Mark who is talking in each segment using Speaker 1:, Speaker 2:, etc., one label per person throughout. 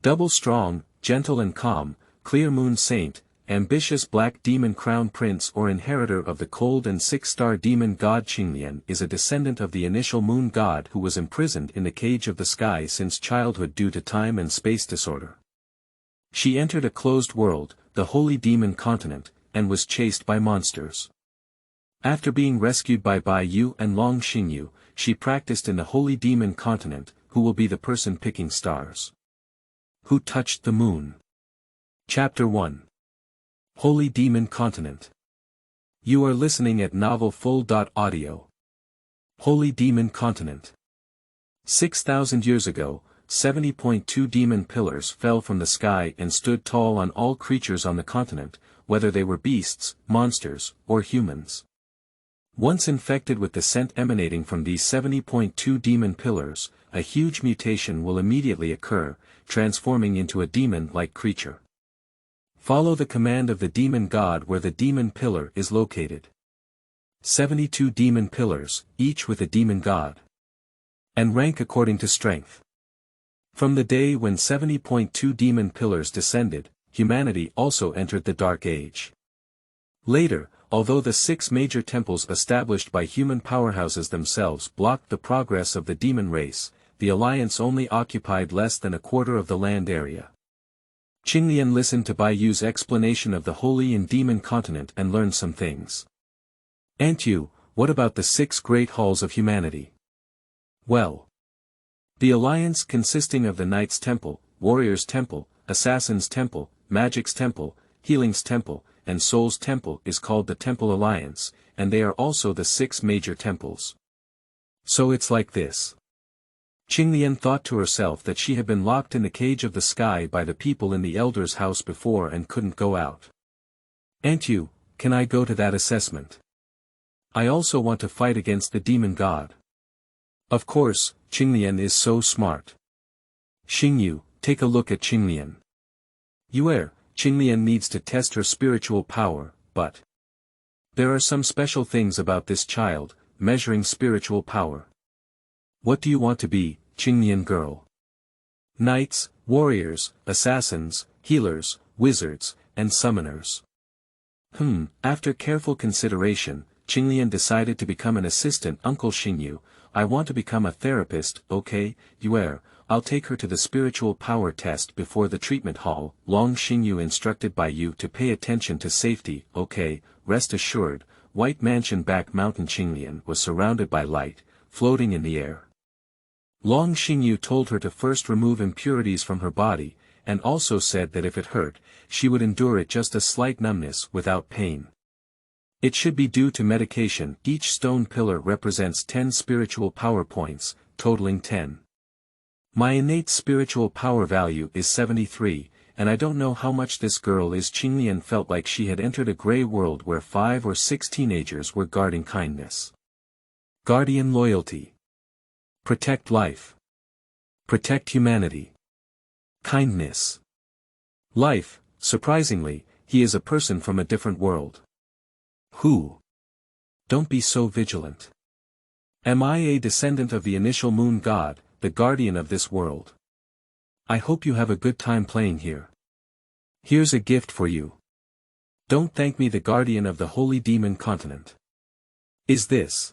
Speaker 1: Double strong, gentle and calm, clear moon saint, ambitious black demon crown prince or inheritor of the cold and six-star demon god Qinglian is a descendant of the initial moon god who was imprisoned in the cage of the sky since childhood due to time and space disorder. She entered a closed world, the holy demon continent, and was chased by monsters. After being rescued by Bai Yu and Long Xingyu, she practiced in the holy demon continent, who will be the person picking stars. Who touched the moon? Chapter 1. Holy Demon Continent. You are listening at novelfull.audio. Holy Demon Continent. 6,000 years ago, 70.2 demon pillars fell from the sky and stood tall on all creatures on the continent, whether they were beasts, monsters, or humans. Once infected with the scent emanating from these 70.2 demon pillars, a huge mutation will immediately occur, transforming into a demon-like creature. Follow the command of the demon god where the demon pillar is located. 72 demon pillars, each with a demon god. And rank according to strength. From the day when 70.2 demon pillars descended, humanity also entered the Dark Age. Later, although the 6 major temples established by human powerhouses themselves blocked the progress of the demon race, the alliance only occupied less than a quarter of the land area. Qinglian listened to Bai Yu's explanation of the holy and demon continent and learned some things. "Aunt Yu, what about the 6 great halls of humanity?" "Well, the alliance consisting of the Knight's Temple, Warrior's Temple, Assassin's Temple, Magic's Temple, Healing's Temple, and Soul's Temple is called the Temple Alliance, and they are also the 6 major temples. So it's like this." Qinglian thought to herself that she had been locked in the cage of the sky by the people in the elder's house before and couldn't go out. "Aunt Yu, can I go to that assessment? I also want to fight against the demon god." Of course, Qinglian is so smart. "Xingyu, take a look at Qinglian. Qinglian needs to test her spiritual power, but there are some special things about this child, measuring spiritual power. What do you want to be, Qinglian girl?" "Knights, warriors, assassins, healers, wizards, and summoners." After careful consideration, Qinglian decided to become an assistant. "Uncle Xingyu, I want to become a therapist, okay? I'll take her to the spiritual power test before the treatment hall." Long Xingyu instructed Bai Yu to pay attention to safety. "Okay, rest assured." White Mansion back mountain Qinglian was surrounded by light, floating in the air. Long Xingyu told her to first remove impurities from her body, and also said that if it hurt, she would endure it just a slight numbness without pain. It should be due to medication. Each stone pillar represents 10 spiritual power points, totaling 10. My innate spiritual power value is 73, and I don't know how much this girl is. Qinglian felt like she had entered a gray world where 5 or 6 teenagers were guarding kindness. Guardian loyalty. Protect life. Protect humanity. Kindness. Life, surprisingly, he is a person from a different world. Who? Don't be so vigilant. Am I a descendant of the initial moon god, the guardian of this world? I hope you have a good time playing here. Here's a gift for you. Don't thank me, the guardian of the holy demon continent. Is this?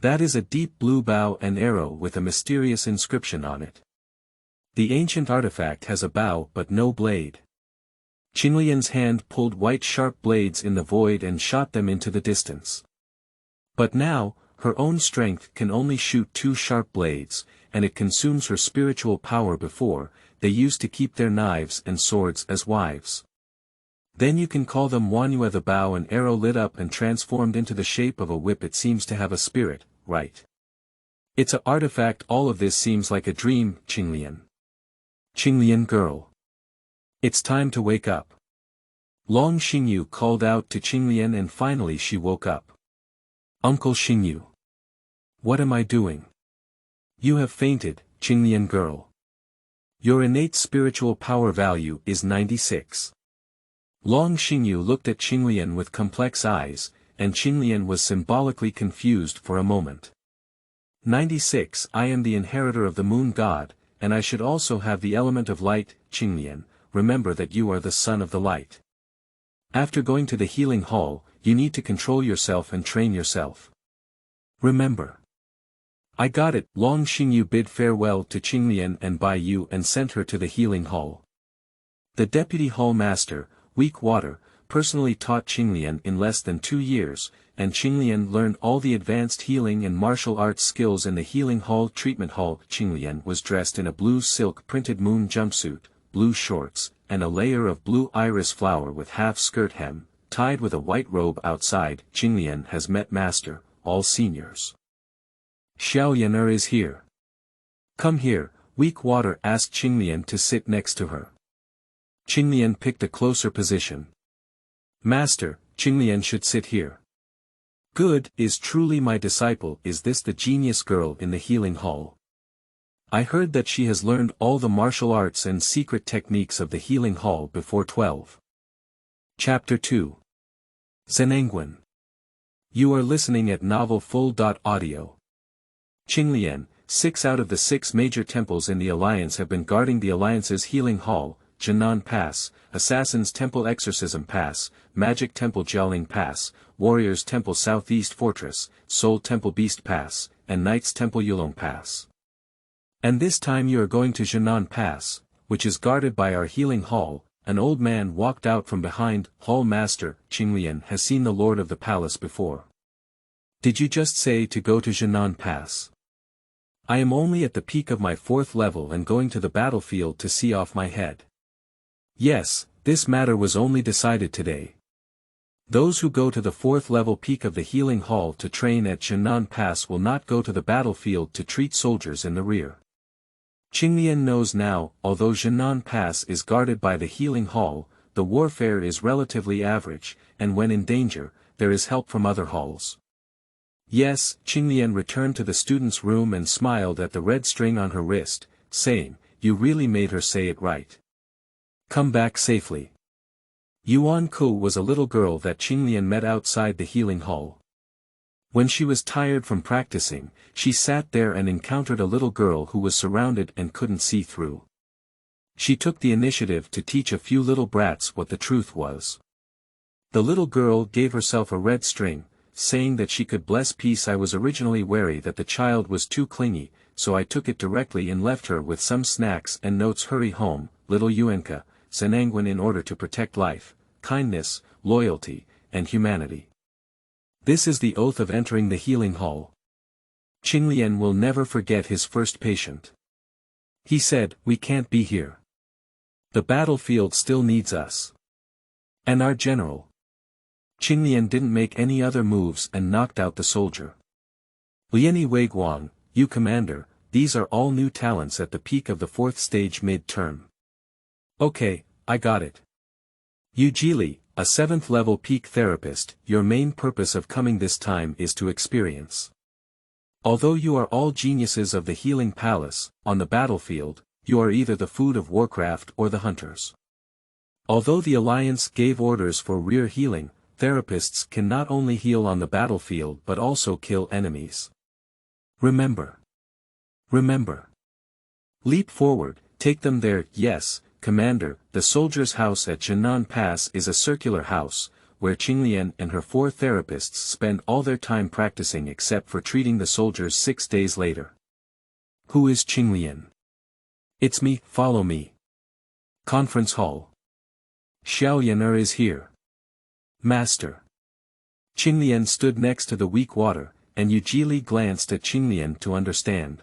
Speaker 1: That is a deep blue bow and arrow with a mysterious inscription on it. The ancient artifact has a bow but no blade. Qinglian's hand pulled white sharp blades in the void and shot them into the distance. But now, her own strength can only shoot 2 sharp blades, and it consumes her spiritual power. Before, they used to keep their knives and swords as wives. Then you can call them Wanyue. The bow and arrow lit up and transformed into the shape of a whip. It seems to have a spirit, right? It's an artifact. All of this seems like a dream, Qinglian. Qinglian girl. It's time to wake up. Long Xingyu called out to Qinglian and finally she woke up. Uncle Xingyu. What am I doing? You have fainted, Qinglian girl. Your innate spiritual power value is 96. Long Xingyu looked at Qinglian with complex eyes, and Qinglian was symbolically confused for a moment. 96. I am the inheritor of the moon god, and I should also have the element of light, Qinglian, remember that you are the son of the light. After going to the healing hall, you need to control yourself and train yourself. Remember. I got it. Long Xingyu bid farewell to Qinglian and Bai Yu and sent her to the healing hall. The deputy hall master, Weak Water, personally taught Qinglian in less than 2 years, and Qinglian learned all the advanced healing and martial arts skills in the healing hall treatment hall. Qinglian was dressed in a blue silk printed moon jumpsuit, blue shorts, and a layer of blue iris flower with half-skirt hem, tied with a white robe outside. Qinglian has met Master, all seniors. Xiaolong is here. Come here, Weak Water asked Qinglian to sit next to her. Qinglian picked a closer position. Master, Qinglian should sit here. Good, is truly my disciple. Is this the genius girl in the healing hall? I heard that she has learned all the martial arts and secret techniques of the healing hall before 12. Chapter 2. Zhennanguan. You are listening at Novel Full.audio. Qinglian, 6 out of the 6 major temples in the Alliance have been guarding the Alliance's healing hall: Zhennan Pass, Assassin's Temple Exorcism Pass, Magic Temple Xiaolong Pass, Warriors Temple Southeast Fortress, Soul Temple Beast Pass, and Knights Temple Yulong Pass. And this time you are going to Zhennan Pass, which is guarded by our healing hall. An old man walked out from behind. Hall Master, Qinglian has seen the Lord of the Palace before. Did you just say to go to Zhennan Pass? I am only at the peak of my 4th level and going to the battlefield to see off my head. Yes, this matter was only decided today. Those who go to the 4th level peak of the healing hall to train at Zhennan Pass will not go to the battlefield to treat soldiers in the rear. Qinglian knows now, although Zhennan Pass is guarded by the healing hall, the warfare is relatively average, and when in danger, there is help from other halls. Yes, Qinglian returned to the student's room and smiled at the red string on her wrist, saying, "You really made her say it right. Come back safely." Yuan Ku was a little girl that Qinglian met outside the healing hall. When she was tired from practicing, she sat there and encountered a little girl who was surrounded and couldn't see through. She took the initiative to teach a few little brats what the truth was. The little girl gave herself a red string, saying that she could bless peace. I was originally wary that the child was too clingy, so I took it directly and left her with some snacks and notes. Hurry home, little Yuanka, Zhennanguan, in order to protect life, kindness, loyalty, and humanity. This is the oath of entering the healing hall. Qinglian will never forget his first patient. He said, "We can't be here. The battlefield still needs us. And our general." Qinglian didn't make any other moves and knocked out the soldier. Liani Weiguang, you commander, these are all new talents at the peak of the 4th stage mid-term. Okay, I got it. Yu Jili, a 7th level peak therapist, your main purpose of coming this time is to experience. Although you are all geniuses of the healing palace, on the battlefield, you are either the food of Warcraft or the hunters. Although the Alliance gave orders for rear healing, therapists can not only heal on the battlefield but also kill enemies. Remember. Remember. Leap forward, take them there. Yes, Commander. The soldier's house at Zhennan Pass is a circular house, where Qinglian and her 4 therapists spend all their time practicing except for treating the soldiers 6 days later. Who is Qinglian? It's me, follow me. Conference hall. Xiaolong is here. Master. Qinglian stood next to the Weak Water, and Yu Jili glanced at Qinglian to understand.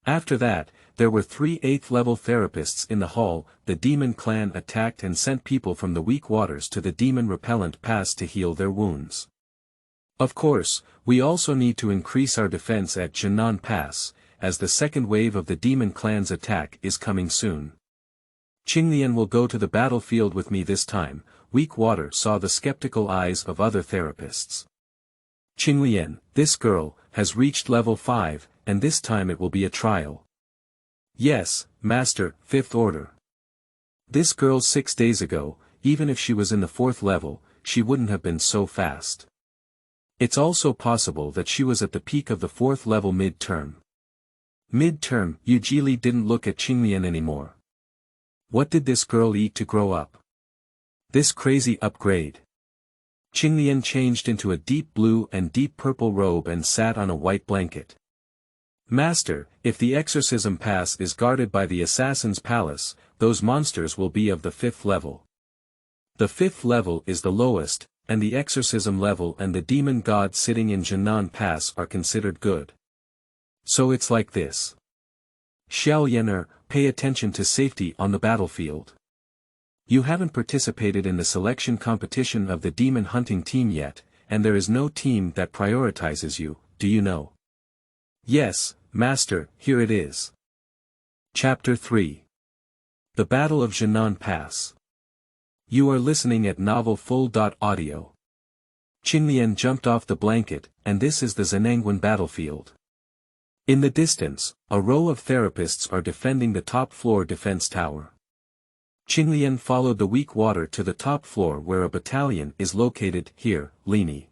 Speaker 1: After that, there were 3 8th-level therapists in the hall. The demon clan attacked and sent people from the Weak Waters to the demon repellent pass to heal their wounds. Of course, we also need to increase our defense at Zhennan Pass, as the second wave of the demon clan's attack is coming soon. Qinglian will go to the battlefield with me this time. Weak Water saw the skeptical eyes of other therapists. Qinglian, this girl, has reached level 5, and this time it will be a trial. Yes, Master, 5th order. This girl 6 days ago, even if she was in the 4th level, she wouldn't have been so fast. It's also possible that she was at the peak of the 4th level mid-term. Mid-term, Yujili didn't look at Qinglian anymore. What did this girl eat to grow up? This crazy upgrade. Qinglian changed into a deep blue and deep purple robe and sat on a white blanket. Master, if the exorcism pass is guarded by the assassin's palace, those monsters will be of the 5th level. The 5th level is the lowest, and the exorcism level and the demon god sitting in Zhennan pass are considered good. So it's like this. Xiaolong, pay attention to safety on the battlefield. You haven't participated in the selection competition of the demon hunting team yet, and there is no team that prioritizes you, do you know? Yes, Master, here it is. Chapter 3. The Battle of Zhennan Pass. You are listening at Novel Full.audio. Qinglian jumped off the blanket, and this is the Zhennanguan battlefield. In the distance, a row of therapists are defending the top-floor defense tower. Qinglian followed the weak water to the top floor where a battalion is located. Here, Lini.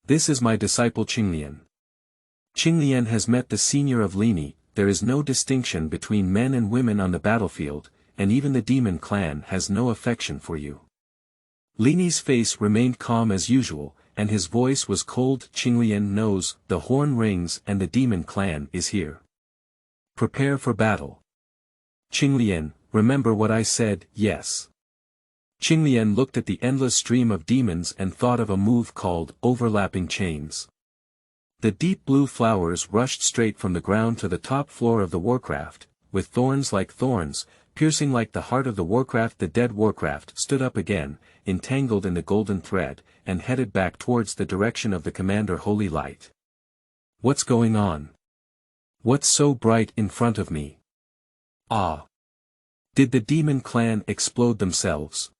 Speaker 1: This is my disciple Qinglian. Qinglian has met the senior of Lini. There is no distinction between men and women on the battlefield, and even the demon clan has no affection for you. Lini's face remained calm as usual, and his voice was cold. Qinglian knows, the horn rings and the demon clan is here. Prepare for battle. Qinglian, remember what I said, yes. Qinglian looked at the endless stream of demons and thought of a move called overlapping chains. The deep blue flowers rushed straight from the ground to the top floor of the warcraft, with thorns like thorns, piercing like the heart of the warcraft. The dead warcraft stood up again, entangled in the golden thread, and headed back towards the direction of the commander. Holy light. What's going on? What's so bright in front of me? Ah! Did the demon clan explode themselves?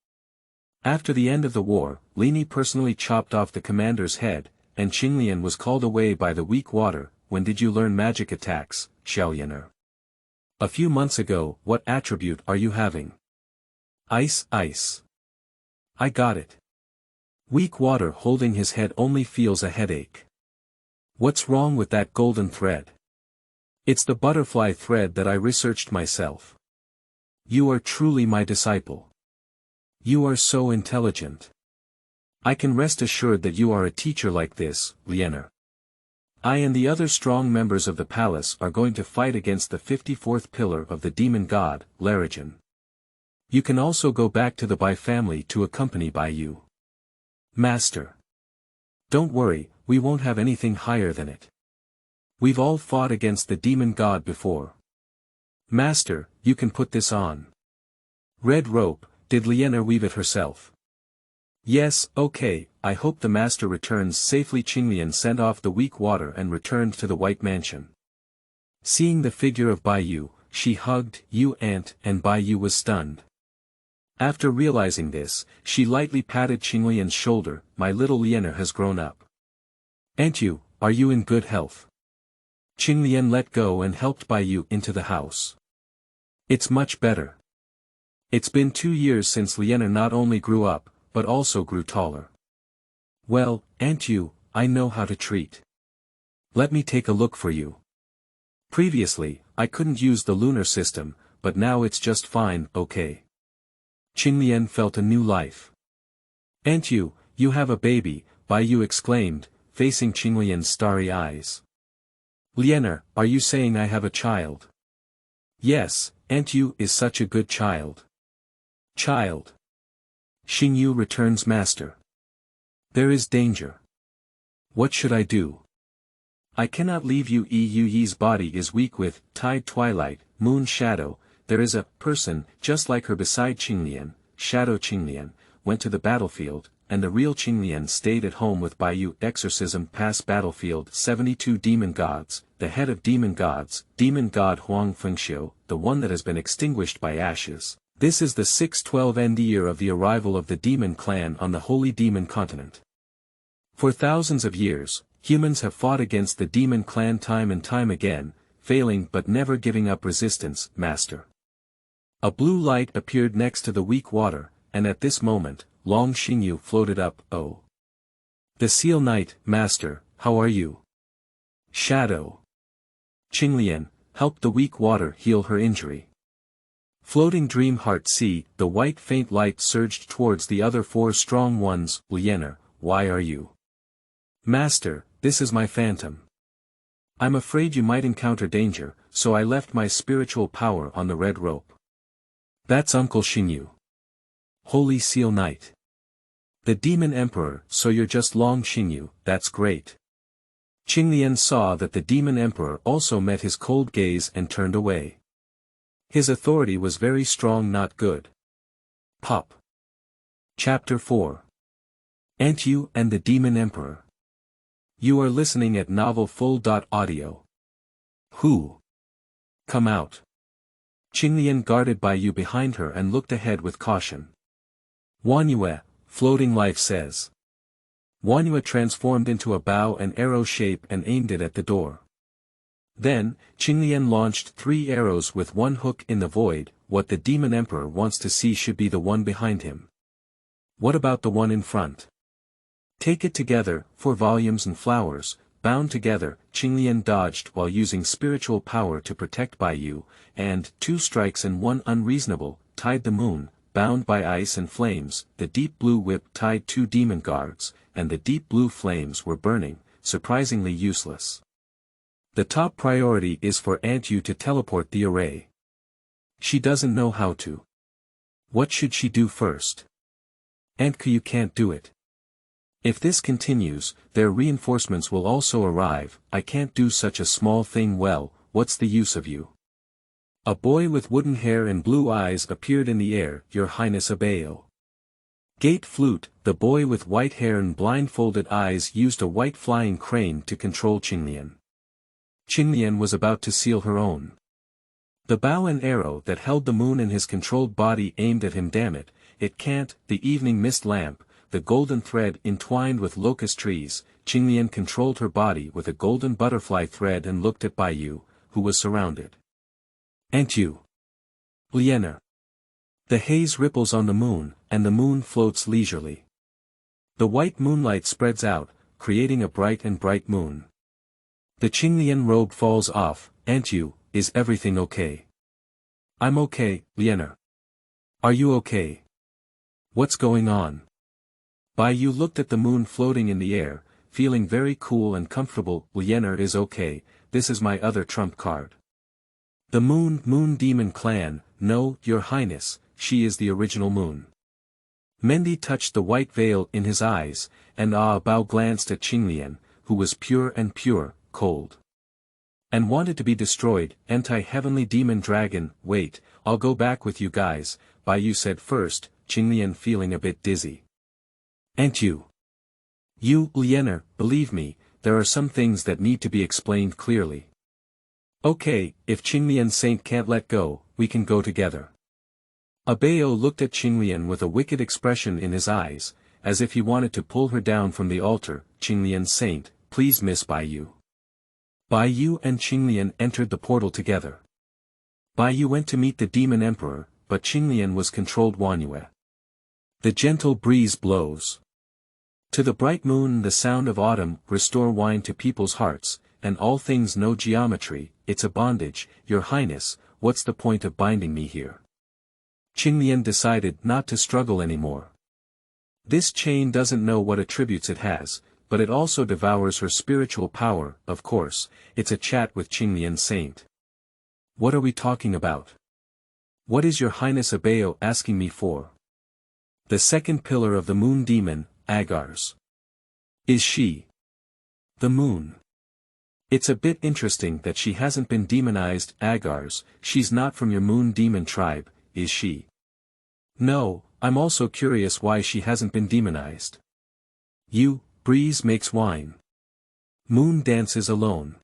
Speaker 1: After the end of the war, Lini personally chopped off the commander's head, and Qinglian was called away by the weak water. When did you learn magic attacks, Xiaolong? A few months ago. What attribute are you having? Ice, ice. I got it. Weak water holding his head only feels a headache. What's wrong with that golden thread? It's the butterfly thread that I researched myself. You are truly my disciple. You are so intelligent. I can rest assured that you are a teacher like this, Lianer. I and the other strong members of the palace are going to fight against the 54th pillar of the demon god, Larajan. You can also go back to the Bai family to accompany Bai Yu. Master. Don't worry, we won't have anything higher than it. We've all fought against the demon god before. Master, you can put this on. Red rope, did Lianer weave it herself? Yes, okay, I hope the master returns safely. Qinglian sent off the weak water and returned to the White Mansion. Seeing the figure of Bai Yu, she hugged Yu Aunt, and Bai Yu was stunned. After realizing this, she lightly patted Qinglian's shoulder. My little Lianer has grown up. Aunt Yu, are you in good health? Qinglian let go and helped Bai Yu into the house. It's much better. It's been 2 years since Lianer not only grew up, but also grew taller. Well, Aunt Yu, I know how to treat. Let me take a look for you. Previously, I couldn't use the lunar system, but now it's just fine, okay. Qinglian felt a new life. Aunt Yu, you have a baby, Bai Yu exclaimed, facing Qinglian's starry eyes. Lianer, are you saying I have a child? Yes, Aunt Yu is such a good child. Child. Xingyu returns master. There is danger. What should I do? I cannot leave you. Yu's body is weak with tide twilight, moon shadow. There is a person just like her beside Qinglian. Shadow Qinglian went to the battlefield, and the real Qinglian stayed at home with Bai Yu. Exorcism pass battlefield. 72 demon gods. The head of demon gods, demon god Huang Fengxiu, the one that has been extinguished by ashes. This is the 612th year of the arrival of the demon clan on the holy demon continent. For thousands of years, humans have fought against the demon clan time and time again, failing but never giving up resistance, master. A blue light appeared next to the weak water, and at this moment, Long Xingyu floated up. Oh. The Seal Knight, master, how are you? Shadow. Qinglian, help the weak water heal her injury. Floating dream heart see, the white faint light surged towards the other 4 strong ones. Zhennanguan, why are you? Master, this is my phantom. I'm afraid you might encounter danger, so I left my spiritual power on the red rope. That's Uncle Xingyu. Holy Seal Knight. The Demon Emperor, so you're just Long Xingyu, that's great. Qinglian saw that the Demon Emperor also met his cold gaze and turned away. His authority was very strong, not good. Pop. Chapter 4. Xingyu and the Demon Emperor. You are listening at novelfull.audio. Who? Come out. Qinglian guarded by you behind her and looked ahead with caution. Wanyue, floating life says. Wanyue transformed into a bow and arrow shape and aimed it at the door. Then, Qinglian launched 3 arrows with 1 hook in the void. What the Demon Emperor wants to see should be the one behind him. What about the one in front? Take it together, 4 volumes and flowers, bound together. Qinglian dodged while using spiritual power to protect Baiyu, and 2 strikes and 1 unreasonable, tied the moon, bound by ice and flames. The deep blue whip tied 2 demon guards, and the deep blue flames were burning, surprisingly useless. The top priority is for Xingyu to teleport the array. She doesn't know how to. What should she do first? Xingyu can't do it. If this continues, their reinforcements will also arrive. I can't do such a small thing well. What's the use of you? A boy with wooden hair and blue eyes appeared in the air. Your Highness Abeo. Gate Flute, the boy with white hair and blindfolded eyes, used a white flying crane to control Qinglian. Qinglian was about to seal her own. The bow and arrow that held the moon in his controlled body aimed at him. Damn it, it can't. The evening mist lamp, the golden thread entwined with locust trees. Qinglian controlled her body with a golden butterfly thread and looked at Baiyu, who was surrounded. Xingyu. Zhennan. The haze ripples on the moon, and the moon floats leisurely. The white moonlight spreads out, creating a bright moon. The Qinglian robe falls off. Xingyu, is everything okay? I'm okay, Zhennan. Are you okay? What's going on? Baiyu looked at the moon floating in the air, feeling very cool and comfortable. Zhennan is okay. This is my other trump card. The Moon Demon Clan. No, Your Highness, she is the original moon. Mendi touched the white veil in his eyes, and Bao glanced at Qinglian, who was pure, cold. And wanted to be destroyed. Anti-heavenly demon dragon. Wait, I'll go back with you guys, Baiyu said first. Qinglian feeling a bit dizzy. Xingyu. You, Zhennan, believe me, there are some things that need to be explained clearly. Okay, if Qinglian Saint can't let go, we can go together. Abeo looked at Qinglian with a wicked expression in his eyes, as if he wanted to pull her down from the altar. Qinglian Saint, please miss Baiyu. Baiyu and Qinglian entered the portal together. Baiyu went to meet the Demon Emperor, but Qinglian was controlled. Wanyue. The gentle breeze blows. To the bright moon the sound of autumn. Restore wine to people's hearts, and all things know geometry. It's a bondage. Your Highness, what's the point of binding me here? Qinglian decided not to struggle anymore. This chain doesn't know what attributes it has, but it also devours her spiritual power. Of course, it's a chat with Qinglian Saint. What are we talking about? What is Your Highness Abeo asking me for? The second pillar of the moon demon, Agar's. Is she the moon? It's a bit interesting that she hasn't been demonized. Agar's, she's not from your moon demon tribe, is she? No, I'm also curious why she hasn't been demonized. You, breeze makes wine. Moon dances alone.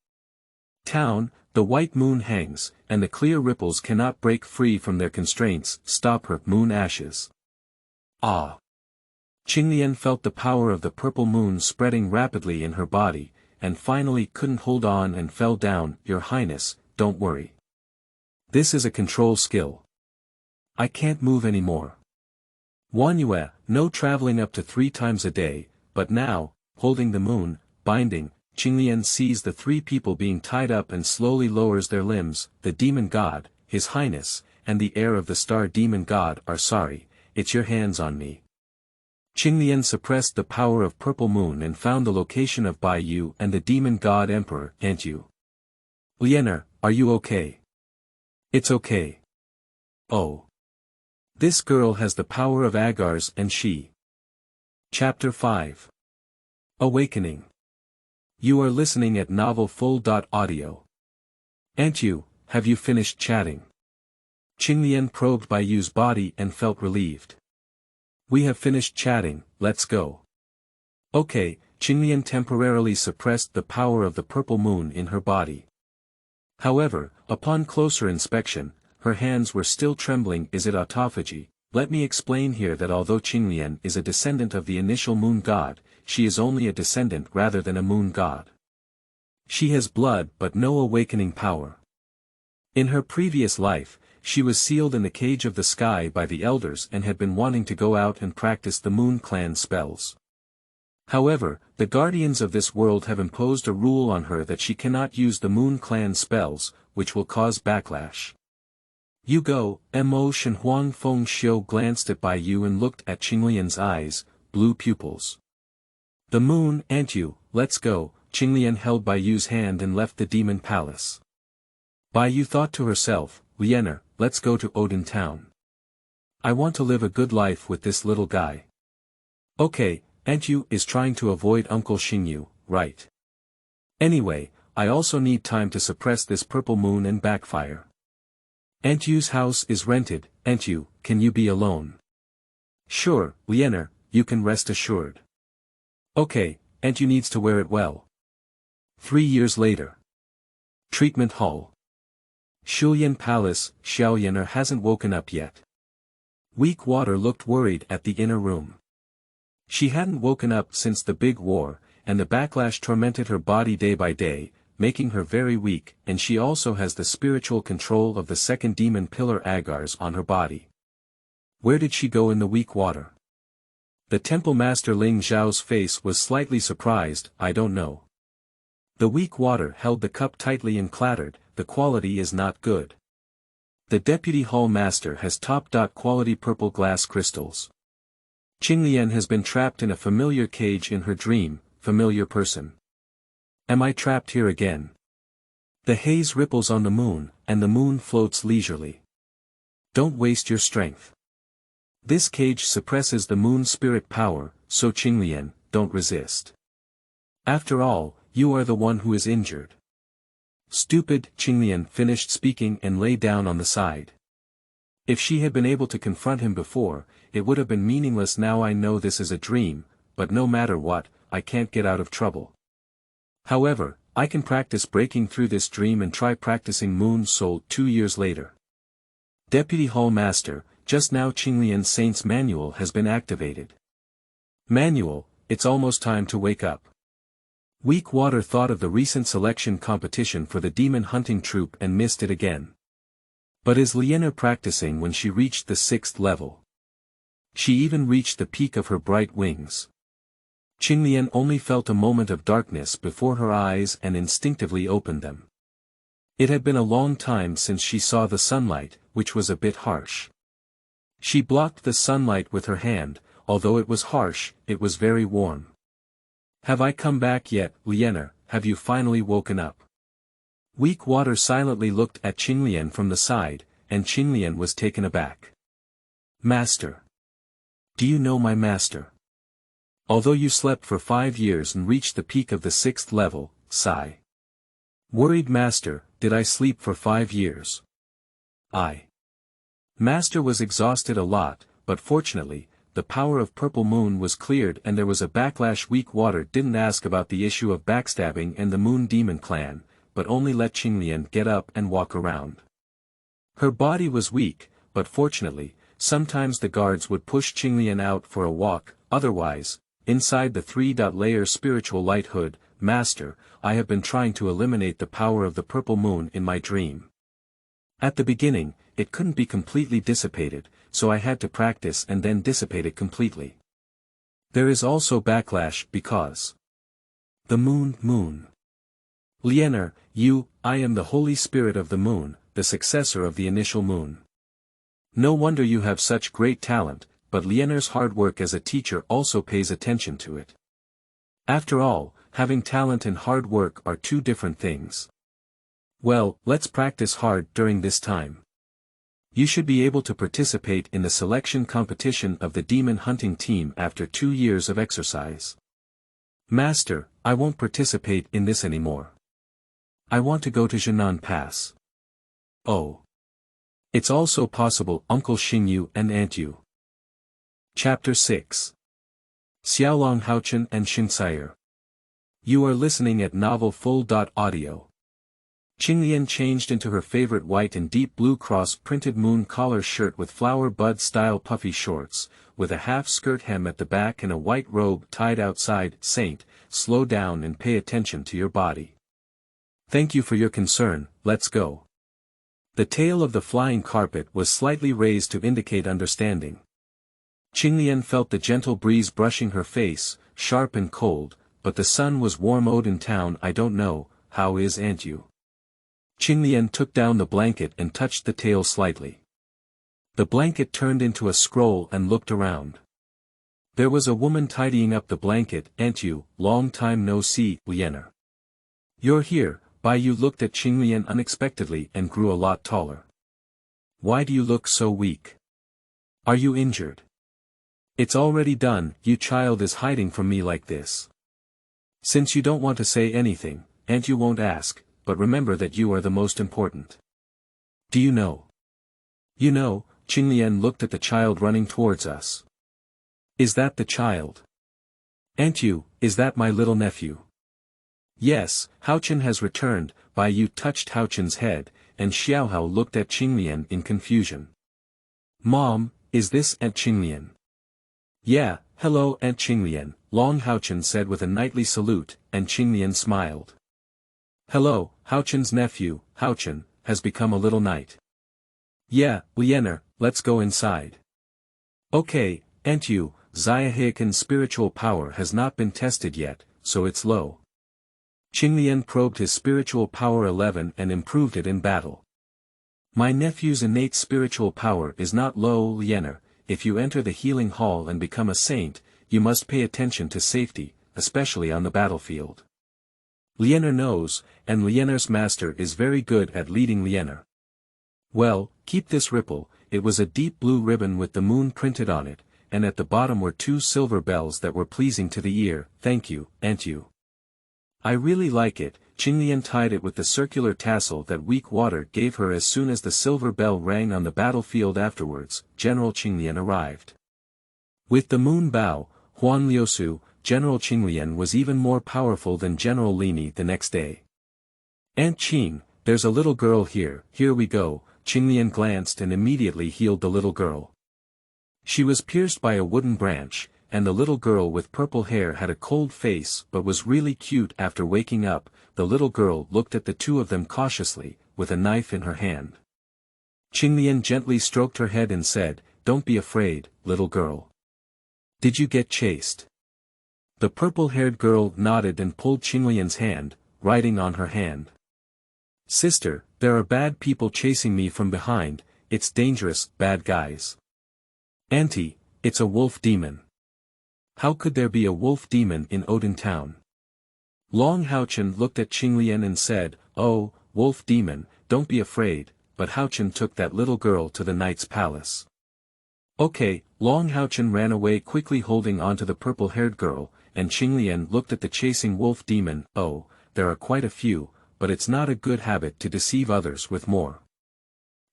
Speaker 1: Town, the white moon hangs, and the clear ripples cannot break free from their constraints. Stop her. Moon ashes. Ah. Qinglian felt the power of the purple moon spreading rapidly in her body, and finally couldn't hold on and fell down. Your Highness, don't worry. This is a control skill. I can't move anymore. Wanyue, no traveling up to 3 times a day, but now, holding the moon, binding, Qinglian sees the three people being tied up and slowly lowers their limbs. The demon god, His Highness, and the heir of the star demon god are sorry, it's your hands on me. Qinglian suppressed the power of Purple Moon and found the location of Bai Yu and the demon god emperor, "Ain't you? Lianer, are you okay?" "It's okay." "Oh. This girl has the power of Agars and she." Chapter 5. Awakening. You are listening at novelfull.audio. "Ain't you, have you finished chatting?" Qinglian probed Bai Yu's body and felt relieved. "We have finished chatting, let's go." Okay, Qinglian temporarily suppressed the power of the Purple Moon in her body. However, upon closer inspection, her hands were still trembling. Is it autophagy? Let me explain here that although Qinglian is a descendant of the initial moon god, she is only a descendant rather than a moon god. She has blood but no awakening power. In her previous life, she was sealed in the cage of the sky by the elders and had been wanting to go out and practice the Moon Clan spells. However, the guardians of this world have imposed a rule on her that she cannot use the Moon Clan spells, which will cause backlash. "You go." Mo Shenhuang Feng Xiu glanced at Bai Yu and looked at Qinglian's eyes, blue pupils. "The moon, ain't you, let's go." Qinglian held Bai Yu's hand and left the demon palace. Bai Yu thought to herself, "Lianer, let's go to Odin Town. I want to live a good life with this little guy." "Okay, Aunt Yu is trying to avoid Uncle Xingyu, right? Anyway, I also need time to suppress this Purple Moon and backfire. Aunt Yu's house is rented. Aunt Yu, can you be alone?" "Sure, Lianer, you can rest assured." "Okay, Aunt Yu needs to wear it well." 3 years later. Treatment Hall. Shulian Palace. Xiaolong hasn't woken up yet. Weak Water looked worried at the inner room. She hadn't woken up since the big war, and the backlash tormented her body day by day, making her very weak, and she also has the spiritual control of the second demon pillar Agars on her body. Where did she go in the Weak Water? The temple master Ling Zhao's face was slightly surprised. "I don't know." The Weak Water held the cup tightly and clattered. "The quality is not good. The deputy hall master has top-quality purple glass crystals. Qinglian has been trapped in a familiar cage in her dream." Familiar person. "Am I trapped here again?" The haze ripples on the moon, and the moon floats leisurely. "Don't waste your strength. This cage suppresses the moon spirit power, so Qinglian, don't resist. After all, you are the one who is injured." "Stupid." Qinglian finished speaking and lay down on the side. If she had been able to confront him before, it would have been meaningless. "Now I know this is a dream, but no matter what, I can't get out of trouble. However, I can practice breaking through this dream and try practicing Moon Soul." 2 years later. Deputy Hall Master. Just now Qinglian's Saint's Manual has been activated. "Manual, it's almost time to wake up." Weak Water thought of the recent selection competition for the demon hunting troupe and missed it again. But is Lianer practicing when she reached the 6th level? She even reached the peak of her bright wings. Qinglian only felt a moment of darkness before her eyes and instinctively opened them. It had been a long time since she saw the sunlight, which was a bit harsh. She blocked the sunlight with her hand. Although it was harsh, it was very warm. "Have I come back yet, Lianer? Have you finally woken up?" Weak Water silently looked at Qinglian from the side, and Qinglian was taken aback. "Master. Do you know my master? Although you slept for 5 years and reached the peak of the 6th level, sigh." Worried Master. "Did I sleep for 5 years? Master was exhausted a lot, but fortunately, the power of Purple Moon was cleared and there was a backlash. Weak Water didn't ask about the issue of backstabbing and the Moon Demon clan, but only let Qinglian get up and walk around. Her body was weak, but fortunately, sometimes the guards would push Qinglian out for a walk. Otherwise, inside the 3-layer spiritual light hood. "Master, I have been trying to eliminate the power of the Purple Moon in my dream. At the beginning, it couldn't be completely dissipated, so I had to practice and then dissipate it completely. There is also backlash because The moon. Lianer, I am the Holy Spirit of the moon, the successor of the initial moon. No wonder you have such great talent, but Lianer's hard work as a teacher also pays attention to it. After all, having talent and hard work are two different things. Well, let's practice hard during this time. You should be able to participate in the selection competition of the demon hunting team after 2 years of exercise. Master, I won't participate in this anymore. I want to go to Zhennan Pass. Oh. It's also possible Uncle Xingyu and Aunt Yu. Chapter 6. Xiaolong, Haochen and Shengcai'er. You are listening at Novel Full.audio. Qinglian changed into her favorite white and deep blue cross-printed moon collar shirt with flower bud-style puffy shorts, with a half-skirt hem at the back and a white robe tied outside. Saint, slow down and pay attention to your body. Thank you for your concern, let's go. The tail of the flying carpet was slightly raised to indicate understanding. Qinglian felt the gentle breeze brushing her face, sharp and cold, but the sun was warm out in town. I don't know, how is Aunt Yu? Qinglian took down the blanket and touched the tail slightly. The blanket turned into a scroll and looked around. There was a woman tidying up the blanket. Aunt Yu, long time no see, Lianer. You're here. Bai Yu looked at Qinglian unexpectedly and grew a lot taller. Why do you look so weak? Are you injured? It's already done. You child is hiding from me like this. Since you don't want to say anything, Aunt Yu won't ask, but remember that you are the most important. Do you know? You know, Qinglian looked at the child running towards us. Is that the child? Aunt Yu, is that my little nephew? Yes, Haochen has returned. Bai Yu touched Haochen's head, and Xiaohao looked at Qinglian in confusion. Mom, is this Aunt Qinglian? Yeah, hello Aunt Qinglian, Long Haochen said with a knightly salute, and Qinglian smiled. Hello, Haochen's nephew, Haochen, has become a little knight. Yeah, Lianer, let's go inside. Okay, Aunt Yu, Haochen's spiritual power has not been tested yet, so it's low. Qinglian probed his spiritual power 11 and improved it in battle. My nephew's innate spiritual power is not low, Lianer. If you enter the healing hall and become a saint, you must pay attention to safety, especially on the battlefield. Lianer knows, and Lianer's master is very good at leading Lianer. Well, keep this ripple. It was a deep blue ribbon with the moon printed on it, and at the bottom were 2 silver bells that were pleasing to the ear. Thank you, Aunt Yu. I really like it. Qinglian tied it with the circular tassel that weak water gave her as soon as the silver bell rang on the battlefield. Afterwards, General Qinglian arrived. With the moon bow, Huan Liusu, General Qinglian was even more powerful than General Lini the next day. Aunt Qing, there's a little girl here. Here we go. Qinglian glanced and immediately healed the little girl. She was pierced by a wooden branch, and the little girl with purple hair had a cold face but was really cute. After waking up, the little girl looked at the two of them cautiously, with a knife in her hand. Qinglian gently stroked her head and said, Don't be afraid, little girl. Did you get chased? The purple-haired girl nodded and pulled Qinglian's hand, writing on her hand. Sister, there are bad people chasing me from behind. It's dangerous, bad guys. Auntie, it's a wolf demon. How could there be a wolf demon in Odin town? Long Haochen looked at Qinglian and said, Oh, wolf demon, don't be afraid, but Haochen took that little girl to the knight's palace. Okay, Long Haochen ran away quickly holding onto the purple-haired girl, and Qinglian looked at the chasing wolf demon. Oh, there are quite a few, but it's not a good habit to deceive others with more.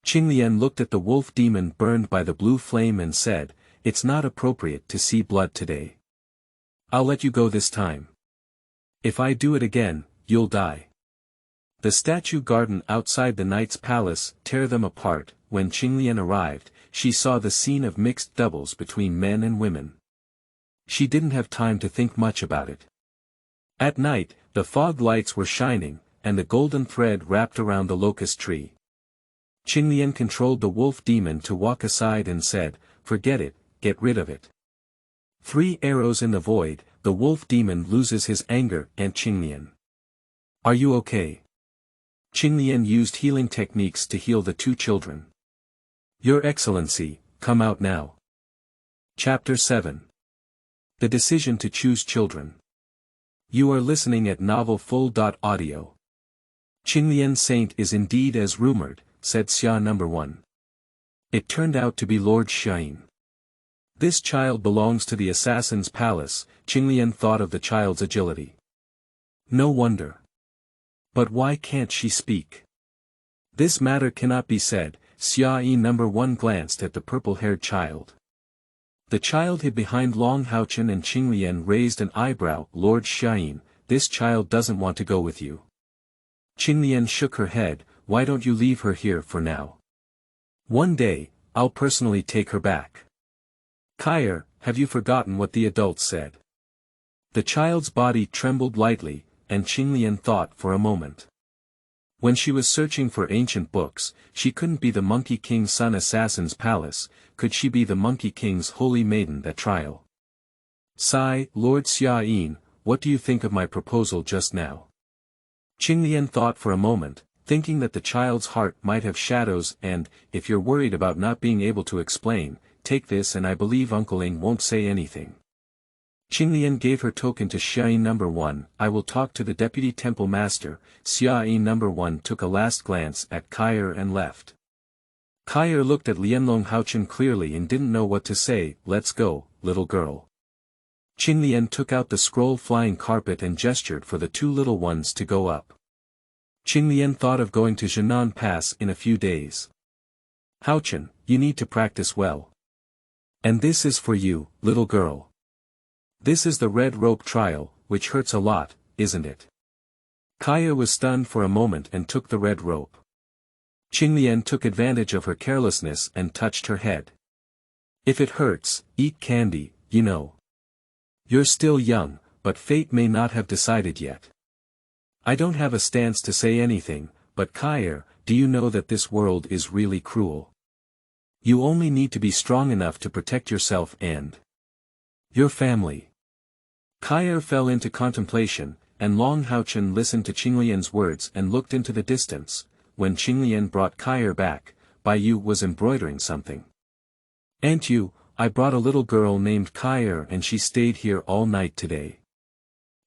Speaker 1: Qinglian looked at the wolf demon burned by the blue flame and said, It's not appropriate to see blood today. I'll let you go this time. If I do it again, you'll die. The statue garden outside the knight's palace tear them apart. When Qinglian arrived, she saw the scene of mixed doubles between men and women. She didn't have time to think much about it. At night, the fog lights were shining, and the golden thread wrapped around the locust tree. Qinglian controlled the wolf demon to walk aside and said, Forget it, get rid of it. 3 arrows in the void. the wolf demon loses his anger and Qinglian. Are you okay? Qinglian used healing techniques to heal the two children. Your Excellency, come out now. Chapter 7. The decision to choose children. You are listening at Novel Full.audio. Qinglian Saint is indeed as rumored, said Xiaolong. It turned out to be Lord Xiaolong. This child belongs to the assassin's palace, Qinglian thought of the child's agility. No wonder. But why can't she speak? This matter cannot be said, Xiaolong glanced at the purple-haired child. The child hid behind Long Haochen and Qinglian raised an eyebrow. Lord Xiaolong, this child doesn't want to go with you. Qinglian shook her head. Why don't you leave her here for now? One day, I'll personally take her back. Shengcai'er, have you forgotten what the adults said? The child's body trembled lightly, and Qinglian thought for a moment. When she was searching for ancient books, she couldn't be the Monkey King's son assassin's palace. Could she be the Monkey King's holy maiden at trial? Sigh, Lord Xiaolong, what do you think of my proposal just now? Qinglian thought for a moment, thinking that the child's heart might have shadows and, if you're worried about not being able to explain, take this and I believe Uncle Ling won't say anything. Qinglian gave her token to Xiaolong. I will talk to the deputy temple master. Xiaolong took a last glance at Shengcai'er and left. Shengcai'er looked at Lianlong Haochen clearly and didn't know what to say. Let's go, little girl. Qinglian took out the scroll flying carpet and gestured for the two little ones to go up. Qinglian thought of going to Zhennan Pass in a few days. Haochen, you need to practice well. And this is for you, little girl. This is the red rope trial, which hurts a lot, isn't it? Shengcai'er was stunned for a moment and took the red rope. Qinglian took advantage of her carelessness and touched her head. If it hurts, eat candy, you know. You're still young, but fate may not have decided yet. I don't have a stance to say anything, but Shengcai'er, do you know that this world is really cruel? You only need to be strong enough to protect yourself and your family. Shengcai'er fell into contemplation, and Long Haochen listened to Qinglian's words and looked into the distance. When Qinglian brought Shengcai'er back, Bai was embroidering something. Aunt Yu, I brought a little girl named Shengcai'er and she stayed here all night today.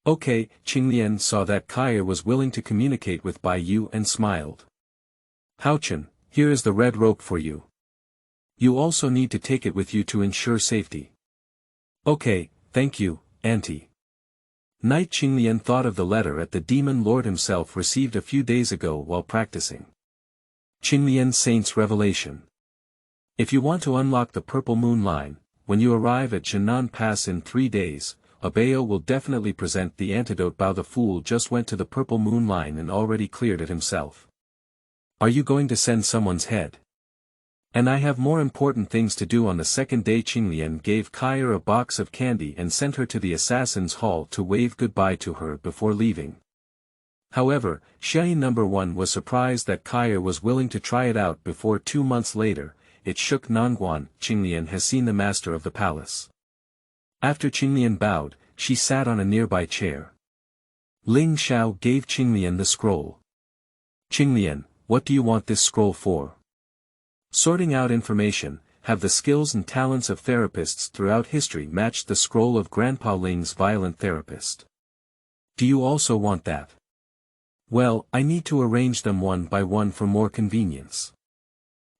Speaker 1: Okay, Qinglian saw that Shengcai'er was willing to communicate with Bai and smiled. Haochen, here is the red rope for you. You also need to take it with you to ensure safety. Okay, thank you, Auntie. Knight Qinglian thought of the letter that the demon lord himself received a few days ago while practicing. Qinglian Saint's revelation. If you want to unlock the purple moon line, when you arrive at Zhennan Pass in 3 days, Abeo will definitely present the antidote. Bao the fool just went to the purple moon line and already cleared it himself. Are you going to send someone's head? And I have more important things to do on the second day. Qinglian gave Shengcai'er a box of candy and sent her to the assassin's hall to wave goodbye to her before leaving. However, Xiaolong was surprised that Shengcai'er was willing to try it out before 2 months later. It shook Zhennanguan. Qinglian has seen the master of the palace. After Qinglian bowed, she sat on a nearby chair. Ling Xiao gave Qinglian the scroll. Qinglian, what do you want this scroll for? Sorting out information. Have the skills and talents of therapists throughout history matched the scroll of Grandpa Ling's violent therapist? Do you also want that? Well, I need to arrange them one by one for more convenience.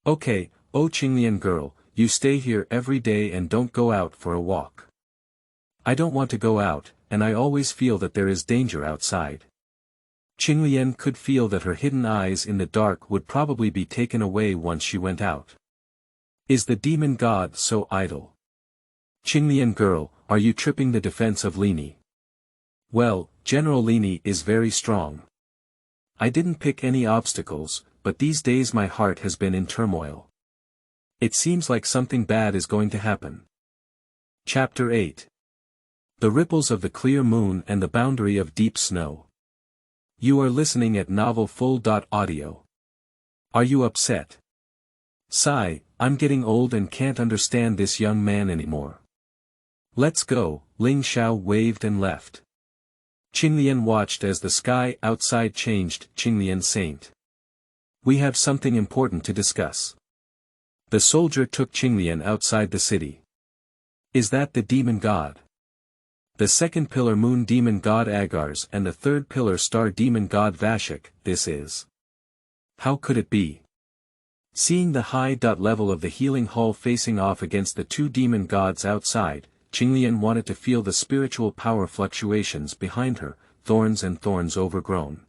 Speaker 1: Okay, oh Qinglian girl, you stay here every day and don't go out for a walk. I don't want to go out, and I always feel that there is danger outside. Qinglian could feel that her hidden eyes in the dark would probably be taken away once she went out. Is the demon god so idle? Qinglian girl, are you tripping the defense of Lini? Well, General Lini is very strong. I didn't pick any obstacles, but these days my heart has been in turmoil. It seems like something bad is going to happen. Chapter 8. The ripples of the clear moon and the boundary of deep snow. You are listening at Novel Full.audio. Are you upset? Sigh, I'm getting old and can't understand this young man anymore. Let's go, Ling Xiao waved and left. Qinglian watched as the sky outside changed. Qinglian Saint. We have something important to discuss. The soldier took Qinglian outside the city. Is that the demon god? The second pillar moon demon god Agars and the third pillar star demon god Vashik, this is. How could it be? Seeing the high level of the healing hall facing off against the two demon gods outside, Qinglian wanted to feel the spiritual power fluctuations behind her, thorns and thorns overgrown.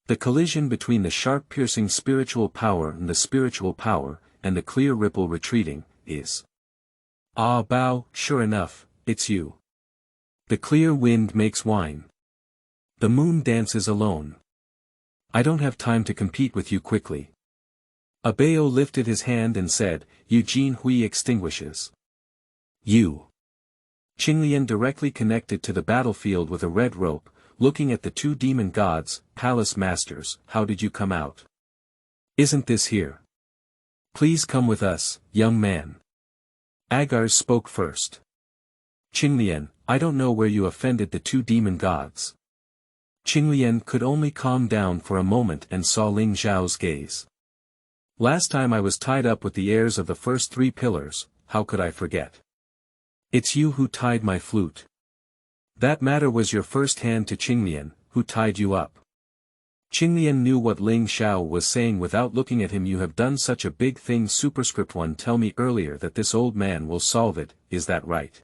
Speaker 1: The collision between the sharp piercing spiritual power and the spiritual power, and the clear ripple retreating, is. Ah Bao, sure enough, it's you. The clear wind makes wine. The moon dances alone. I don't have time to compete with you quickly. Abeo lifted his hand and said, Eugene Hui extinguishes. You. Qinglian directly connected to the battlefield with a red rope, looking at the two demon gods, palace masters. How did you come out? Isn't this here? Please come with us, young man. Agars spoke first. Qinglian, I don't know where you offended the two demon gods. Qinglian could only calm down for a moment and saw Ling Xiao's gaze. Last time I was tied up with the heirs of the first three pillars, how could I forget? It's you who tied my flute. That matter was your first hand to Qinglian, who tied you up. Qinglian knew what Ling Xiao was saying without looking at him. You have done such a big thing. Superscript 1 tell me earlier that this old man will solve it, is that right?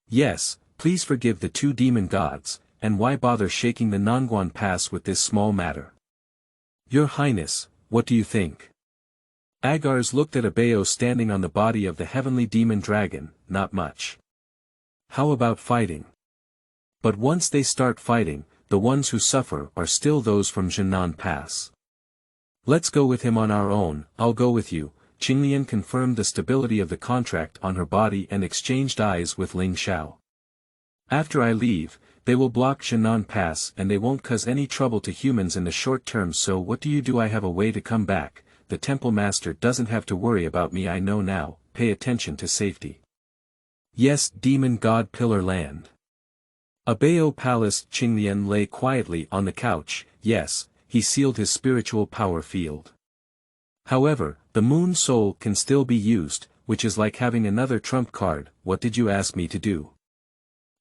Speaker 1: Yes, please forgive the two demon gods, and why bother shaking the Zhennanguan pass with this small matter? Your Highness, what do you think? Agars looked at Abeo standing on the body of the heavenly demon dragon. Not much. How about fighting? But once they start fighting, the ones who suffer are still those from Zhennan Pass. Let's go with him on our own. I'll go with you. Qinglian confirmed the stability of the contract on her body and exchanged eyes with Ling Xiao. After I leave, they will block Zhennan Pass and they won't cause any trouble to humans in the short term. So what do? I have a way to come back. The temple master doesn't have to worry about me. I know now. Pay attention to safety. Yes, demon god pillar land. Abeo Palace. Qinglian lay quietly on the couch. Yes, he sealed his spiritual power field. However, the moon soul can still be used, which is like having another trump card. What did you ask me to do?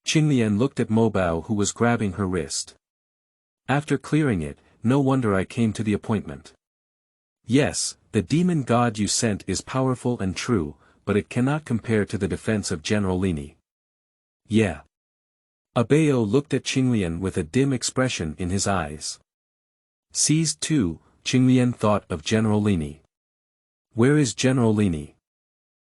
Speaker 1: Qinglian looked at Mobao, who was grabbing her wrist. After clearing it, no wonder I came to the appointment. Yes, the demon god you sent is powerful and true, but it cannot compare to the defense of General Lini. Yeah. Abeo looked at Qinglian with a dim expression in his eyes. Seized too, Qinglian thought of General Lini. Where is General Lini?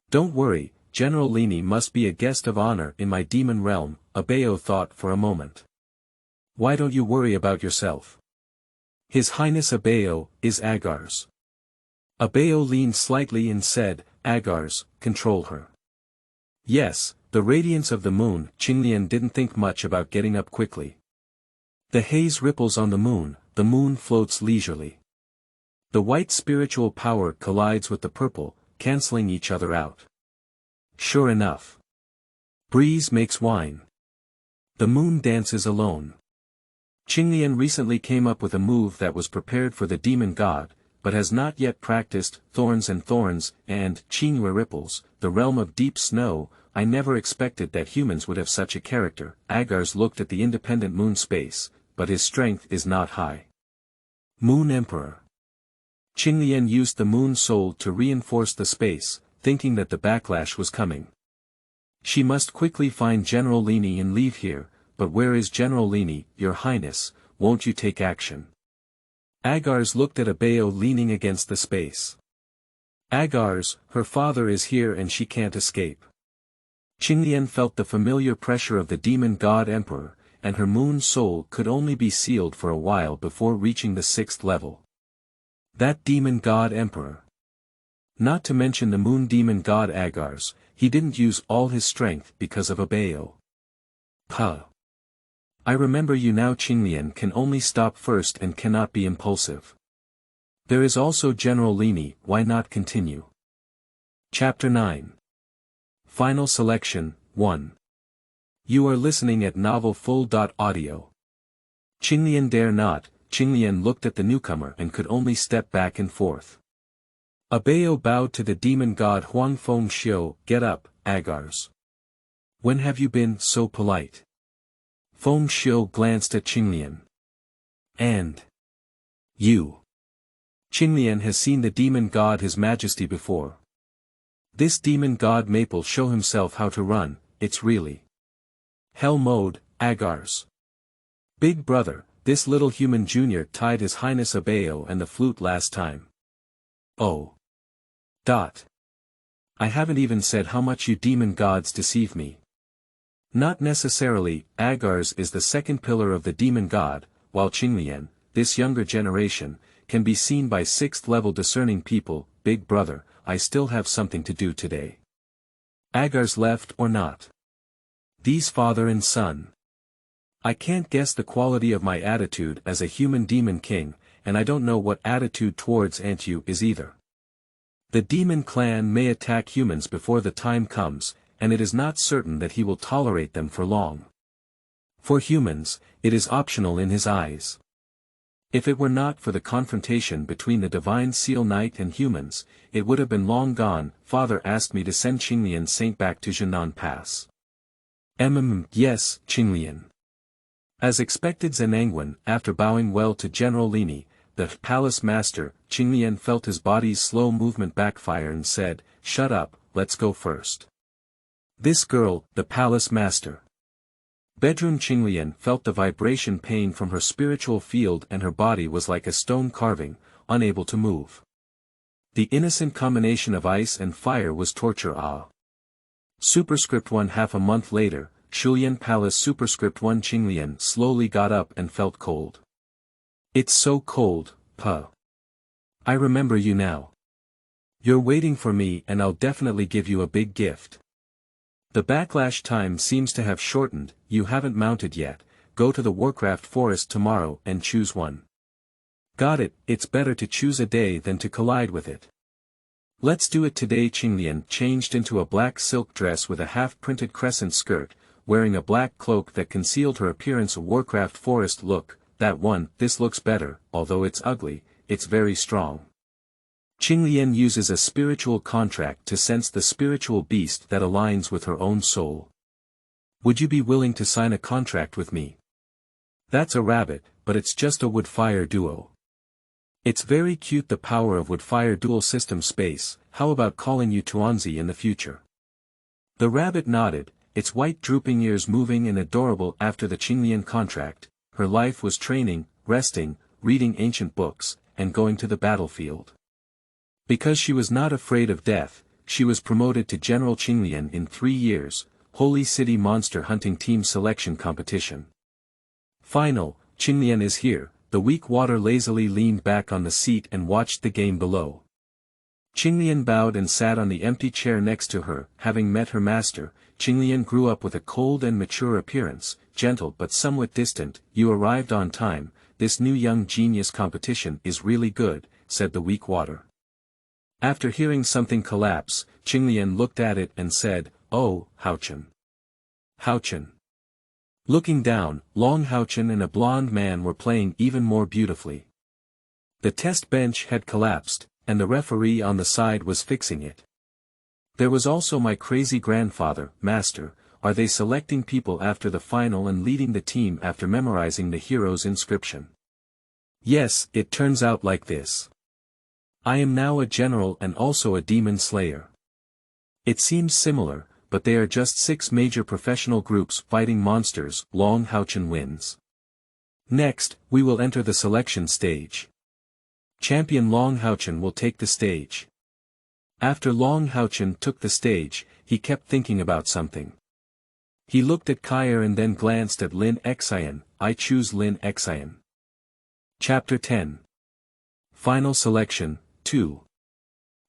Speaker 1: Don't worry, General Lini must be a guest of honor in my demon realm, Abeo thought for a moment. Why don't you worry about yourself? His Highness Abeo is Agars. Abeo leaned slightly and said, Agars, control her. Yes, the radiance of the moon. Qinglian didn't think much about getting up quickly. The haze ripples on the moon floats leisurely. The white spiritual power collides with the purple, cancelling each other out. Sure enough. Breeze makes wine. The moon dances alone. Qinglian recently came up with a move that was prepared for the demon god, but has not yet practiced. Thorns and Shengcai'er ripples, the realm of deep snow. I never expected that humans would have such a character. Agars looked at the independent moon space, but his strength is not high. Moon Emperor. Qinglian used the moon soul to reinforce the space, thinking that the backlash was coming. She must quickly find General Lini and leave here, but where is General Lini? Your Highness, won't you take action? Agars looked at Abeo leaning against the space. Agars, her father is here and she can't escape. Qinglian felt the familiar pressure of the demon god emperor, and her moon soul could only be sealed for a while before reaching the 6th level. That demon god emperor. Not to mention the moon demon god Agars, he didn't use all his strength because of Abeo. Puh. I remember you now. Qinglian can only stop first and cannot be impulsive. There is also General Lini. Why not continue? Chapter 9. Final selection, 1. You are listening at Novel Full.audio. Qinglian dare not. Qinglian looked at the newcomer and could only step back and forth. Abeo bowed to the demon god Huang Feng Xiu. Get up, Agars. When have you been so polite? Feng Xiu glanced at Qinglian. And you. Qinglian has seen the demon god His Majesty before. This demon god Maple show himself how to run, it's really hell mode, Agars. Big brother, this little human junior tied His Highness Abeo and the flute last time. Oh. I haven't even said how much you demon gods deceive me. Not necessarily. Agars is the second pillar of the demon god, while Qinglian, this younger generation, can be seen by 6th level discerning people. Big brother, I still have something to do today. Agars left or not? These father and son. I can't guess the quality of my attitude as a human demon king, and I don't know what attitude towards Antu is either. The demon clan may attack humans before the time comes, and it is not certain that he will tolerate them for long. For humans, it is optional in his eyes. If it were not for the confrontation between the Divine Seal Knight and humans, it would have been long gone. Father asked me to send Qinglian Saint back to Zhennan Pass. Yes, Qinglian. As expected. Zhennanguan, after bowing well to General Lini, the palace master, Qinglian felt his body's slow movement backfire and said, "Shut up, let's go first." This girl, the palace master. Bedroom. Qinglian felt the vibration pain from her spiritual field and her body was like a stone carving, unable to move. The innocent combination of ice and fire was torture. Superscript 1. Half a month later, Shulian Palace. Superscript 1. Qinglian slowly got up and felt cold. It's so cold, puh. I remember you now. You're waiting for me and I'll definitely give you a big gift. The backlash time seems to have shortened. You haven't mounted yet. Go to the Warcraft Forest tomorrow and choose one. Got it. It's better to choose a day than to collide with it. Let's do it today. Qinglian changed into a black silk dress with a half-printed crescent skirt, wearing a black cloak that concealed her appearance. A Warcraft Forest look, that one. This looks better, although it's ugly, it's very strong. Qinglian uses a spiritual contract to sense the spiritual beast that aligns with her own soul. Would you be willing to sign a contract with me? That's a rabbit, but it's just a wood-fire duo. It's very cute. The power of wood-fire dual system space. How about calling you Tuanzi in the future? The rabbit nodded, its white drooping ears moving and adorable. After the Qinglian contract, her life was training, resting, reading ancient books, and going to the battlefield. Because she was not afraid of death, she was promoted to General. Qinglian in 3 years, Holy City Monster Hunting Team Selection Competition. Final. Qinglian is here. The weak water lazily leaned back on the seat and watched the game below. Qinglian bowed and sat on the empty chair next to her. Having met her master, Qinglian grew up with a cold and mature appearance, gentle but somewhat distant. You arrived on time. This new young genius competition is really good, said the weak water. After hearing something collapse, Qinglian looked at it and said, "Oh, Haochen." Haochen. Looking down, Long Haochen and a blonde man were playing even more beautifully. The test bench had collapsed, and the referee on the side was fixing it. There was also my crazy grandfather. Master, are they selecting people after the final and leading the team after memorizing the hero's inscription? Yes, it turns out like this. I am now a general and also a demon slayer. It seems similar, but they are just 6 major professional groups fighting monsters. Long Haochen wins. Next, we will enter the selection stage. Champion Long Haochen will take the stage. After Long Haochen took the stage, he kept thinking about something. He looked at Shengcai'er and then glanced at Lin Xian. I choose Lin Xian. Chapter 10. Final Selection, 2.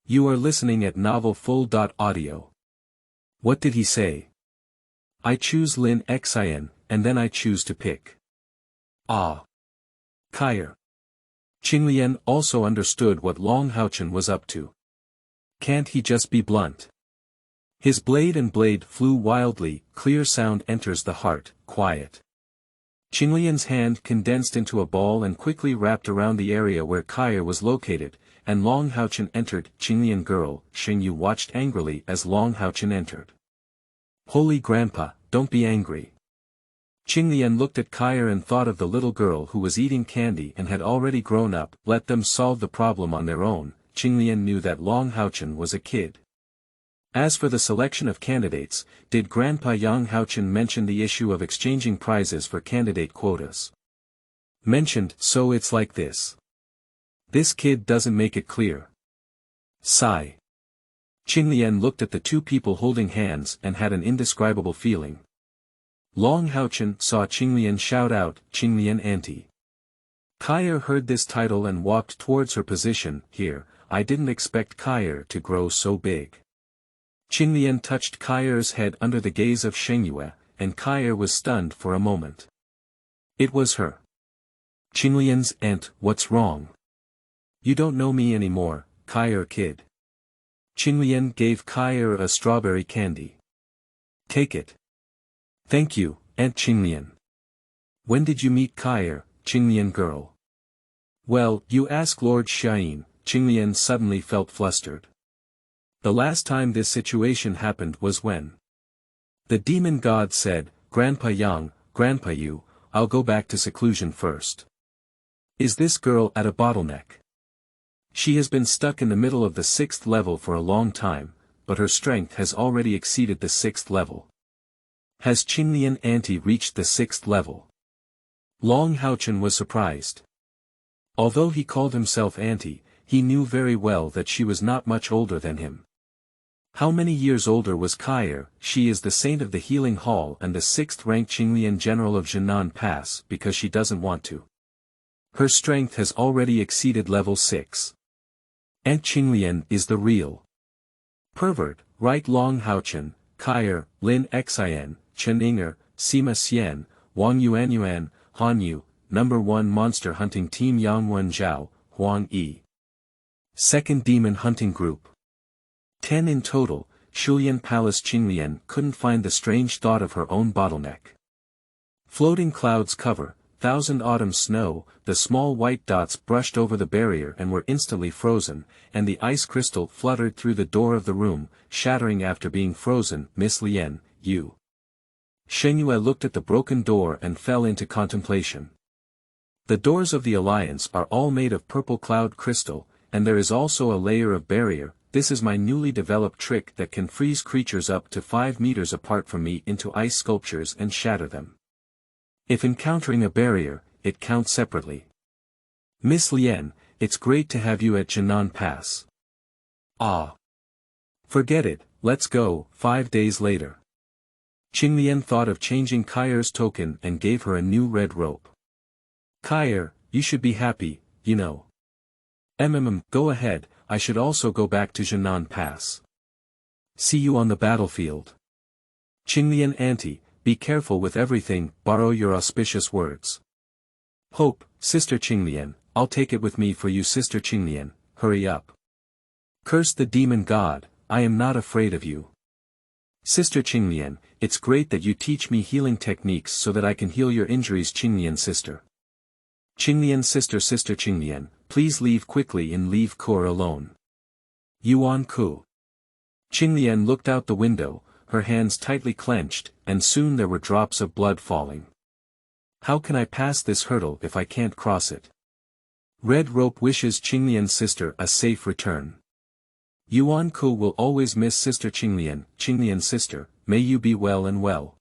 Speaker 1: You are listening at Novel Full.audio. What did he say? I choose Lin Xian, and then I choose to pick. Shengcai'er. Qinglian also understood what Long Haochen was up to. Can't he just be blunt? His blade and blade flew wildly, clear sound enters the heart, quiet. Qinglian's hand condensed into a ball and quickly wrapped around the area where Xiaolong was located, and Long Haochen entered. Qinglian girl, Xingyu watched angrily as Long Haochen entered. Holy grandpa, don't be angry. Qinglian looked at Xiaolong and thought of the little girl who was eating candy and had already grown up. Let them solve the problem on their own. Qinglian knew that Long Haochen was a kid. As for the selection of candidates, did Grandpa Yang Haochen mention the issue of exchanging prizes for candidate quotas? Mentioned, so it's like this. This kid doesn't make it clear. Sigh. Qinglian looked at the two people holding hands and had an indescribable feeling. Long Haochen saw Qinglian shout out, "Qinglian auntie." Xiaolong heard this title and walked towards her position. Here, I didn't expect Xiaolong to grow so big. Qinglian touched Xiaolong's head under the gaze of Shengcai'er, and Xiaolong was stunned for a moment. It was her. Qinglian's aunt. What's wrong? You don't know me anymore, Xiaolong kid. Qinglian gave Xiaolong a strawberry candy. Take it. Thank you, Aunt Qinglian. When did you meet Xiaolong, Qinglian girl? Well, you ask Lord Xiaolong. Qinglian suddenly felt flustered. The last time this situation happened was when the demon god said, "Grandpa Yang, Grandpa Yu, I'll go back to seclusion first." Is this girl at a bottleneck? She has been stuck in the middle of the 6th level for a long time, but her strength has already exceeded the 6th level. Has Qinglian auntie reached the 6th level? Long Haochen was surprised. Although he called himself auntie, he knew very well that she was not much older than him. How many years older was Xiaolong? She is the saint of the healing hall and the 6th-ranked Qinglian general of Zhennan Pass because she doesn't want to. Her strength has already exceeded level 6. Aunt Qinglian is the real pervert, right? Long Haochen, Xiaolong, Lin Xin, Shengcai'er, Sima Xian, Wang Yuan, Han Yu, number 1 monster hunting team Yangwen Zhao, Huang Yi. 2nd demon hunting group. 10 in total. Qinglian Palace. Qinglian couldn't find the strange thought of her own bottleneck. Floating clouds cover, 1,000 autumn snow, the small white dots brushed over the barrier and were instantly frozen, and the ice crystal fluttered through the door of the room, shattering after being frozen. Miss Lian, you. Shengcai'er looked at the broken door and fell into contemplation. The doors of the Alliance are all made of purple cloud crystal, and there is also a layer of barrier. This is my newly developed trick that can freeze creatures up to 5 meters apart from me into ice sculptures and shatter them. If encountering a barrier, it counts separately. Miss Lian, it's great to have you at Zhennan Pass. Ah. Forget it, let's go. 5 days later. Qinglian thought of changing Xiaolong's token and gave her a new red rope. Xiaolong, you should be happy, you know. Go ahead, I should also go back to Zhennan Pass. See you on the battlefield. Qinglian auntie, be careful with everything, borrow your auspicious words. Hope, Sister Qinglian, I'll take it with me for you. Sister Qinglian, hurry up. Curse the demon god, I am not afraid of you. Sister Qinglian, it's great that you teach me healing techniques so that I can heal your injuries. Qinglian sister. Qinglian sister. Sister Qinglian, please leave quickly and leave Kor alone. Yuan Ku. Qinglian looked out the window, her hands tightly clenched, and soon there were drops of blood falling. How can I pass this hurdle if I can't cross it? Red rope wishes Qinglian's sister a safe return. Yuan Ku will always miss Sister Qinglian. Qinglian sister, may you be well and well.